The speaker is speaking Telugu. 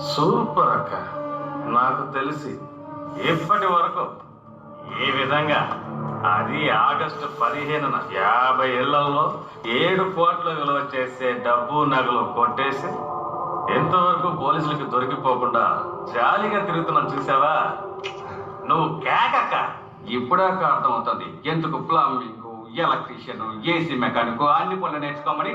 సూపర్ అక్క. నాకు తెలిసి ఇప్పటి వరకు ఈ విధంగా అది ఆగస్టు 15న 50 ఇళ్లలో 7 కోట్ల విలువ చేసే డబ్బు నగలు కొట్టేసి ఎంతవరకు పోలీసులకి దొరికిపోకుండా జాలీగా తిరుగుతున్నాను చూసావా? నువ్వు కేకక్క. ఇప్పుడాక అర్థమవుతుంది ఎందుకు ప్లంబింగ్, ఎలక్ట్రీషియన్, ఏసీ మెకానిక్ అన్ని పనులు నేర్చుకోమని